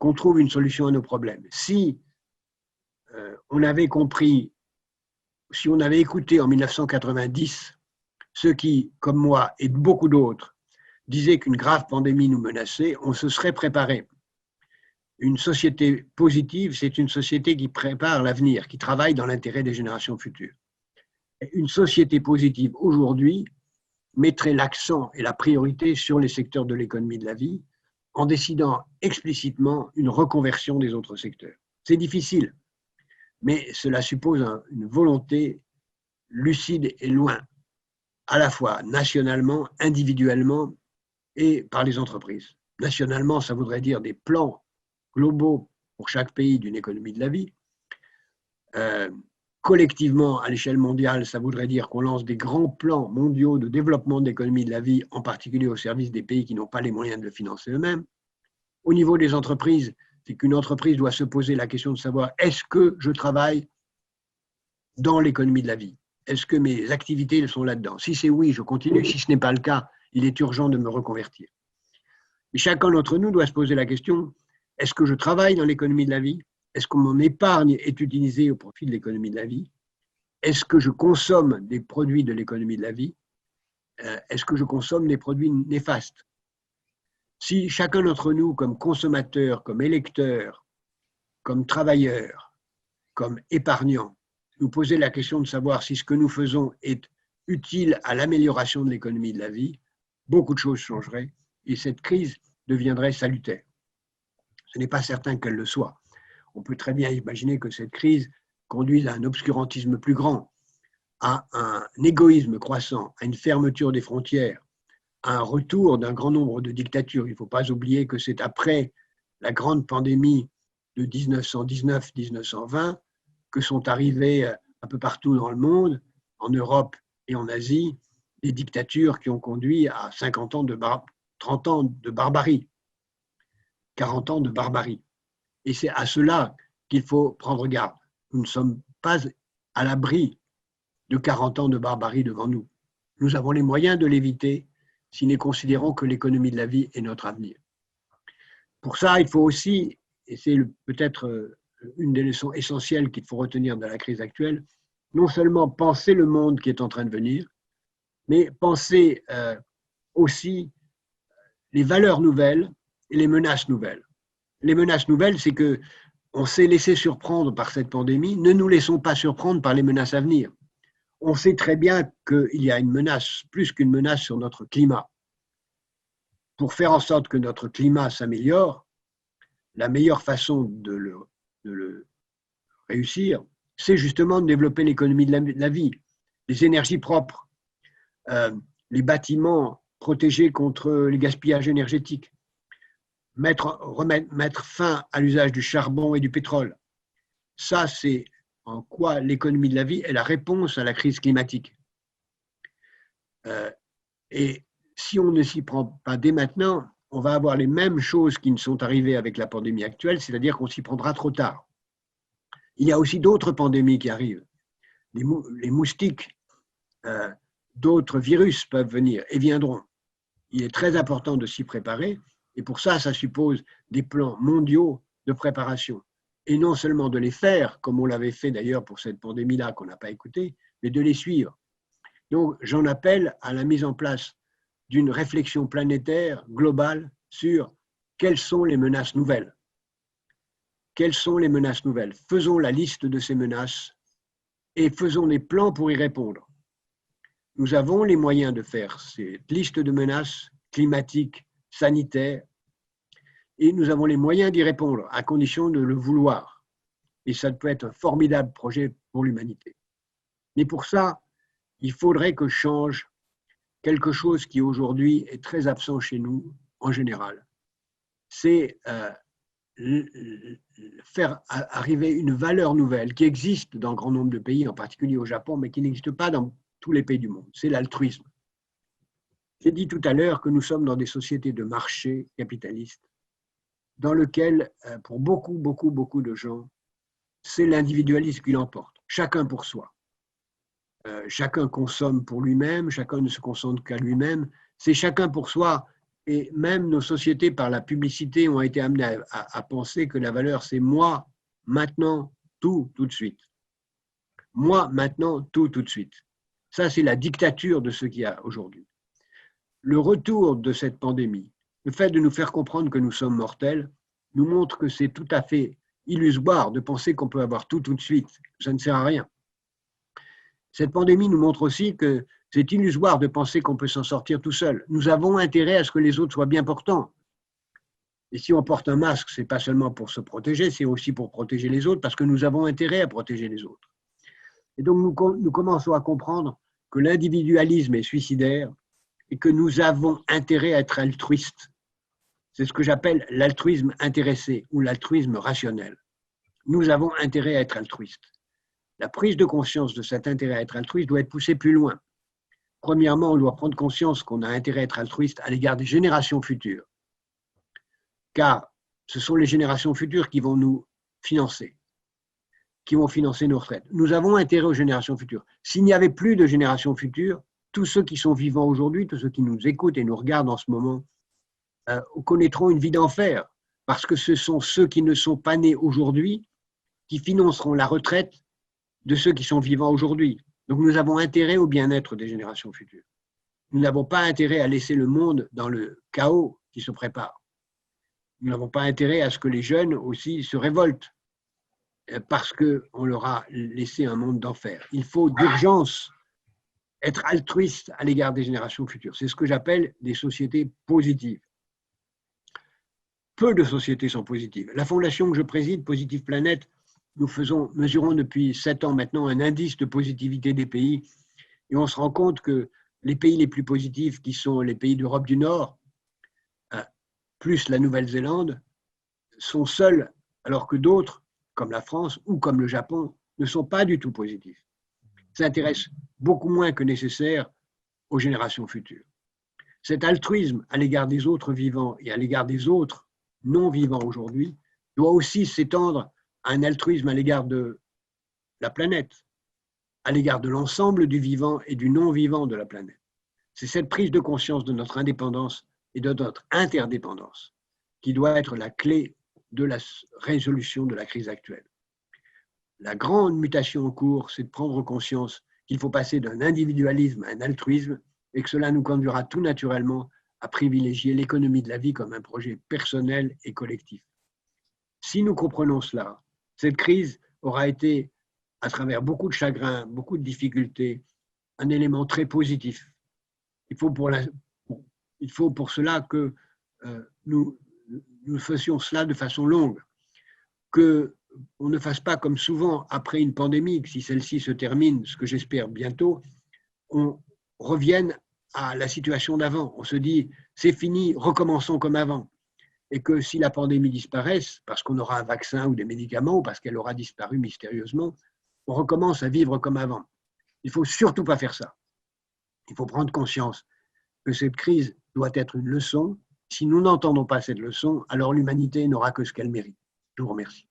qu'on trouve une solution à nos problèmes. Si on avait compris, si on avait écouté en 1990 ceux qui, comme moi et beaucoup d'autres, disaient qu'une grave pandémie nous menaçait, on se serait préparé. Une société positive, c'est une société qui prépare l'avenir, qui travaille dans l'intérêt des générations futures. Une société positive aujourd'hui mettrait l'accent et la priorité sur les secteurs de l'économie de la vie en décidant explicitement une reconversion des autres secteurs. C'est difficile, mais cela suppose une volonté lucide et loin, à la fois nationalement, individuellement et par les entreprises. Nationalement, ça voudrait dire des plans globaux pour chaque pays d'une économie de la vie. Collectivement, à l'échelle mondiale, ça voudrait dire qu'on lance des grands plans mondiaux de développement de l'économie de la vie, en particulier au service des pays qui n'ont pas les moyens de le financer eux-mêmes. Au niveau des entreprises, c'est qu'une entreprise doit se poser la question de savoir est-ce que je travaille dans l'économie de la vie? Est-ce que mes activités sont là-dedans? Si c'est oui, je continue. Si ce n'est pas le cas, il est urgent de me reconvertir. Et chacun d'entre nous doit se poser la question, est-ce que je travaille dans l'économie de la vie? Est-ce que mon épargne est utilisée au profit de l'économie de la vie? Est-ce que je consomme des produits de l'économie de la vie? Est-ce que je consomme des produits néfastes? Si chacun d'entre nous, comme consommateur, comme électeur, comme travailleur, comme épargnant, nous posait la question de savoir si ce que nous faisons est utile à l'amélioration de l'économie de la vie, beaucoup de choses changeraient et cette crise deviendrait salutaire. Ce n'est pas certain qu'elle le soit. On peut très bien imaginer que cette crise conduise à un obscurantisme plus grand, à un égoïsme croissant, à une fermeture des frontières, à un retour d'un grand nombre de dictatures. Il ne faut pas oublier que c'est après la grande pandémie de 1919-1920 que sont arrivées un peu partout dans le monde, en Europe et en Asie, des dictatures qui ont conduit à 30 ans de barbarie, 40 ans de barbarie. Et c'est à cela qu'il faut prendre garde. Nous ne sommes pas à l'abri de 40 ans de barbarie devant nous. Nous avons les moyens de l'éviter si nous considérons que l'économie de la vie est notre avenir. Pour ça, il faut aussi, et c'est peut-être une des leçons essentielles qu'il faut retenir de la crise actuelle, non seulement penser le monde qui est en train de venir, mais penser aussi les valeurs nouvelles et les menaces nouvelles. Les menaces nouvelles, c'est qu'on s'est laissé surprendre par cette pandémie, ne nous laissons pas surprendre par les menaces à venir. On sait très bien qu'il y a une menace, plus qu'une menace sur notre climat. Pour faire en sorte que notre climat s'améliore, la meilleure façon de le réussir, c'est justement de développer l'économie de la vie, les énergies propres, les bâtiments protégés contre les gaspillages énergétiques, mettre fin à l'usage du charbon et du pétrole. Ça, c'est en quoi l'économie de la vie est la réponse à la crise climatique. Et si on ne s'y prend pas dès maintenant, on va avoir les mêmes choses qui nous sont arrivées avec la pandémie actuelle, c'est-à-dire qu'on s'y prendra trop tard. Il y a aussi d'autres pandémies qui arrivent. Les moustiques, d'autres virus peuvent venir et viendront. Il est très important de s'y préparer et pour ça, ça suppose des plans mondiaux de préparation. Et non seulement de les faire, comme on l'avait fait d'ailleurs pour cette pandémie-là qu'on n'a pas écoutée, mais de les suivre. Donc, j'en appelle à la mise en place d'une réflexion planétaire globale sur quelles sont les menaces nouvelles. Quelles sont les menaces nouvelles? Faisons la liste de ces menaces et faisons des plans pour y répondre. Nous avons les moyens de faire cette liste de menaces climatiques, sanitaires, et nous avons les moyens d'y répondre, à condition de le vouloir. Et ça peut être un formidable projet pour l'humanité. Mais pour ça, il faudrait que change quelque chose qui aujourd'hui est très absent chez nous, en général. C'est faire arriver une valeur nouvelle qui existe dans un grand nombre de pays, en particulier au Japon, mais qui n'existe pas dans tous les pays du monde. C'est l'altruisme. J'ai dit tout à l'heure que nous sommes dans des sociétés de marché capitalistes dans lequel, pour beaucoup de gens, c'est l'individualisme qui l'emporte. Chacun pour soi. Chacun consomme pour lui-même, chacun ne se concentre qu'à lui-même. C'est chacun pour soi Et même nos sociétés, par la publicité, ont été amenées à penser que la valeur, c'est moi, maintenant, tout de suite. Moi, maintenant, tout de suite. Ça, c'est la dictature de ce qu'il y a aujourd'hui. Le retour de cette pandémie, le fait de nous faire comprendre que nous sommes mortels, nous montre que c'est tout à fait illusoire de penser qu'on peut avoir tout de suite. Ça ne sert à rien. Cette pandémie nous montre aussi que c'est illusoire de penser qu'on peut s'en sortir tout seul. Nous avons intérêt à ce que les autres soient bien portants. Et si on porte un masque, ce n'est pas seulement pour se protéger, c'est aussi pour protéger les autres, parce que nous avons intérêt à protéger les autres. Et donc nous commençons à comprendre que l'individualisme est suicidaire et que nous avons intérêt à être altruistes. C'est ce que j'appelle l'altruisme intéressé ou l'altruisme rationnel. Nous avons intérêt à être altruistes. La prise de conscience de cet intérêt à être altruiste doit être poussée plus loin. Premièrement, on doit prendre conscience qu'on a intérêt à être altruiste à l'égard des générations futures, car ce sont les générations futures qui vont nous financer, qui vont financer nos retraites. Nous avons intérêt aux générations futures. S'il n'y avait plus de générations futures, tous ceux qui sont vivants aujourd'hui, tous ceux qui nous écoutent et nous regardent en ce moment, connaîtront une vie d'enfer, parce que ce sont ceux qui ne sont pas nés aujourd'hui qui financeront la retraite de ceux qui sont vivants aujourd'hui. Donc nous avons intérêt au bien-être des générations futures. Nous n'avons pas intérêt à laisser le monde dans le chaos qui se prépare. Nous n'avons pas intérêt à ce que les jeunes aussi se révoltent parce qu'on leur a laissé un monde d'enfer. Il faut d'urgence être altruiste à l'égard des générations futures. C'est ce que j'appelle des sociétés positives. Peu de sociétés sont positives. La fondation que je préside, Positive Planète, nous mesurons depuis 7 ans maintenant un indice de positivité des pays et on se rend compte que les pays les plus positifs, qui sont les pays d'Europe du Nord, plus la Nouvelle-Zélande, sont seuls, alors que d'autres, comme la France ou comme le Japon, ne sont pas du tout positifs. S'intéressent beaucoup moins que nécessaire aux générations futures. Cet altruisme à l'égard des autres vivants et à l'égard des autres non vivants aujourd'hui doit aussi s'étendre à un altruisme à l'égard de la planète, à l'égard de l'ensemble du vivant et du non-vivant de la planète. C'est cette prise de conscience de notre indépendance et de notre interdépendance qui doit être la clé de la résolution de la crise actuelle. La grande mutation en cours, c'est de prendre conscience qu'il faut passer d'un individualisme à un altruisme et que cela nous conduira tout naturellement à privilégier l'économie de la vie comme un projet personnel et collectif. Si nous comprenons cela, cette crise aura été, à travers beaucoup de chagrins, beaucoup de difficultés, un élément très positif. Il faut pour cela que nous fassions cela de façon longue, qu'on ne fasse pas comme souvent après une pandémie, que si celle-ci se termine, ce que j'espère bientôt, on revienne à la situation d'avant. On se dit, c'est fini, recommençons comme avant. Et que si la pandémie disparaisse, parce qu'on aura un vaccin ou des médicaments, ou parce qu'elle aura disparu mystérieusement, on recommence à vivre comme avant. Il ne faut surtout pas faire ça. Il faut prendre conscience que cette crise doit être une leçon. Si nous n'entendons pas cette leçon, alors l'humanité n'aura que ce qu'elle mérite. Je vous remercie.